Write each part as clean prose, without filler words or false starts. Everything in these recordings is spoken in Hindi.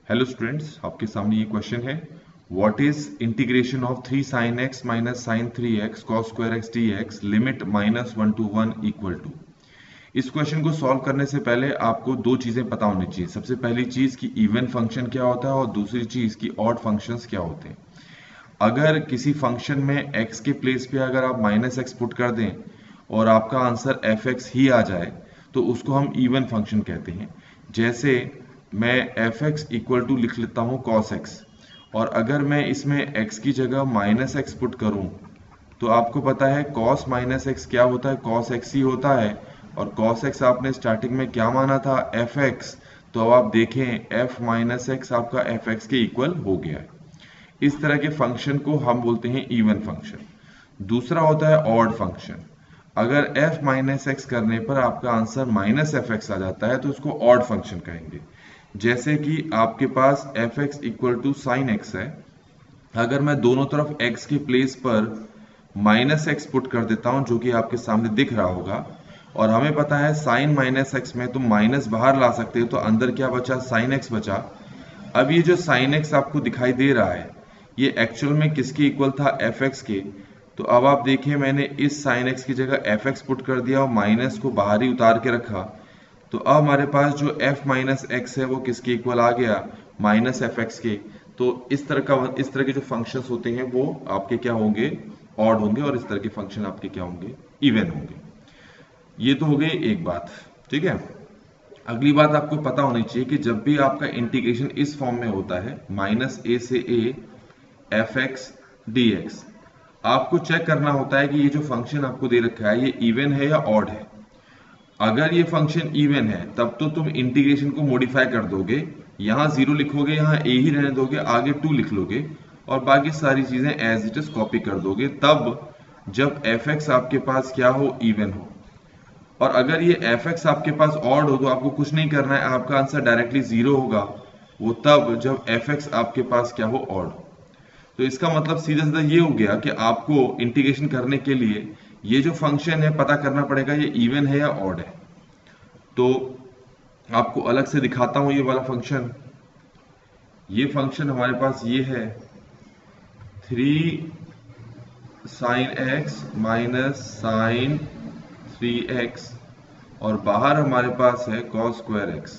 हेलो स्टूडेंट्स, आपके सामने ये क्वेश्चन है। What is integration of 3 sin x minus sine 3x cos square x dx limit -1 to 1 equal to. इस क्वेश्चन को सॉल्व करने से पहले आपको दो चीजें पता होनी चाहिए। सबसे पहली चीज कि इवन फंक्शन क्या होता है और दूसरी चीज कि ऑड फंक्शंस क्या होते हैं। अगर किसी फंक्शन में x के प्लेस पे अगर आप -x पुट कर दें और आपका आंसर fx ही आ जाए तो उसको हम इवन फंक्शन कहते हैं। जैसे मैं fx इक्वल टू लिख लेता हूँ cos x, और अगर मैं इसमें x की जगह -x पुट करूँ तो आपको पता है cos माइनस एक्स क्या होता है, cos x ही होता है। और cos x आपने स्टार्टिंग में क्या माना था, fx। तो अब आप देखें f माइनस एक्स आपका fx के इक्वल हो गया है। इस तरह के फंक्शन को हम बोलते हैं इवन फंक्शन। दूसरा होता है ऑड फंक्शन। अगर f माइनस एक्स करने पर आपका आंसर माइनस एफ एक्स आ जाता है तो उसको ऑड फंक्शन कहेंगे। जैसे कि आपके पास f x equal to sine x है, अगर मैं दोनों तरफ x के प्लेस पर माइनस एक्स पुट कर देता हूं जो कि आपके सामने दिख रहा होगा, और हमें पता है साइन माइनस एक्स में तुम माइनस बाहर ला सकते हो, तो अंदर क्या बचा, साइन एक्स बचा। अब ये जो साइन एक्स आपको दिखाई दे रहा है ये एक्चुअल में किसके इक्वल था, एफ एक्स के। तो अब आप देखिए मैंने इस साइन एक्स की जगह एफ एक्स पुट कर दिया और माइनस को बाहर ही उतार के रखा। तो अब हमारे पास जो f माइनस एक्स है वो किसके इक्वल आ गया, माइनस एफ एक्स के। तो इस तरह के जो फंक्शंस होते हैं वो आपके क्या होंगे, ऑड होंगे, और इस तरह के फंक्शन आपके क्या होंगे, इवन होंगे। ये तो हो गई एक बात, ठीक है। अगली बात आपको पता होनी चाहिए कि जब भी आपका इंटीग्रेशन इस फॉर्म में होता है -a से a F x D x, आपको चेक करना होता है कि ये जो फंक्शन आपको दे रखा है ये इवन है या ऑड है। अगर ये फंक्शन इवन है तब तो तुम इंटीग्रेशन को मॉडिफाई कर दोगे, यहाँ 0 लिखोगे, यहाँ a ही रहने दोगे, आगे 2 लिख लोगे और बाकी सारी चीजें एज इट इज कॉपी कर दोगे, तब जब एफ एक्स आपके पास क्या हो, इवन हो। और अगर ये एफ एक्स आपके पास ऑड हो तो आपको कुछ नहीं करना है, आपका आंसर डायरेक्टली 0 होगा। वो तब जब एफ एक्स आपके पास क्या हो, ऑड। तो इसका मतलब सीधा सीधा ये हो गया कि आपको इंटीग्रेशन करने के लिए ये जो फंक्शन है पता करना पड़ेगा ये इवन है या ऑड है। तो आपको अलग से दिखाता हूं ये वाला फंक्शन। ये फंक्शन हमारे पास ये है 3 sine x minus sine 3x, और बाहर हमारे पास है cos स्क्वायर x।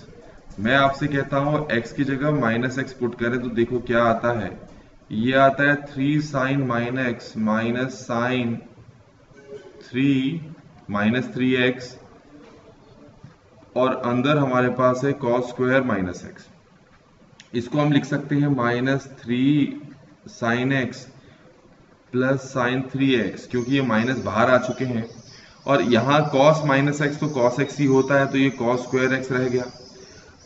मैं आपसे कहता हूं x की जगह -x पुट करें तो देखो क्या आता है, ये आता है 3 साइन -x माइनस साइन 3 और अंदर हमारे पास है cos स्क्वायर -x। इसको हम लिख सकते हैं -3 sign x plus sign 3x, क्योंकि ये माइनस बाहर आ चुके हैं। और यहाँ cos -x तो cos x ही होता है, तो ये cos स्क्वायर x रह गया।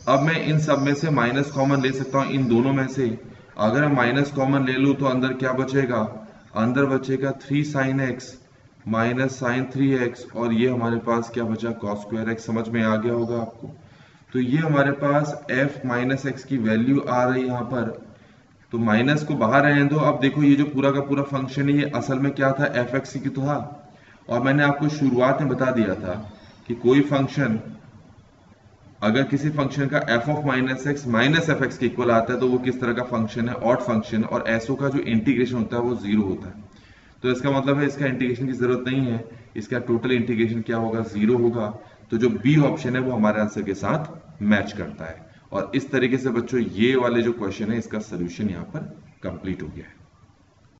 अब मैं इन सब में से माइनस कॉमन ले सकता हूँ, इन दोनों में से अगर मैं माइनस कॉमन ले लूँ तो अंदर क्या बचेगा, अंदर बचेगा 3 sine x minus sine 3x, और ये हमारे पास क्या बचा, cos स्क्वायर x। समझ में आ गया होगा आपको। तो ये हमारे पास f माइनस एक्स की वैल्यू आ रही है यहाँ पर, तो माइनस को बाहर रहने दो। अब देखो ये जो पूरा का पूरा फंक्शन है ये असल में क्या था, एफ एक्स की तो था। और मैंने आपको शुरुआत में बता दिया था कि कोई फंक्शन अगर किसी फंक्शन का f of minus x minus F x के इक्वल आता है तो वो किस तरह का फंक्शन है, ऑड फंक्शन। और एसओ का जो इंटीग्रेशन होता है वो 0 होता है। तो इसका मतलब है इसका इंटीग्रेशन की जरूरत नहीं है, इसका टोटल इंटीग्रेशन क्या होगा, 0 होगा। तो जो बी ऑप्शन है वो हमारे आंसर के साथ मैच करता है। और इस तरीके से बच्चों ये वाले जो क्वेश्चन है इसका सोल्यूशन यहाँ पर कंप्लीट हो गया है।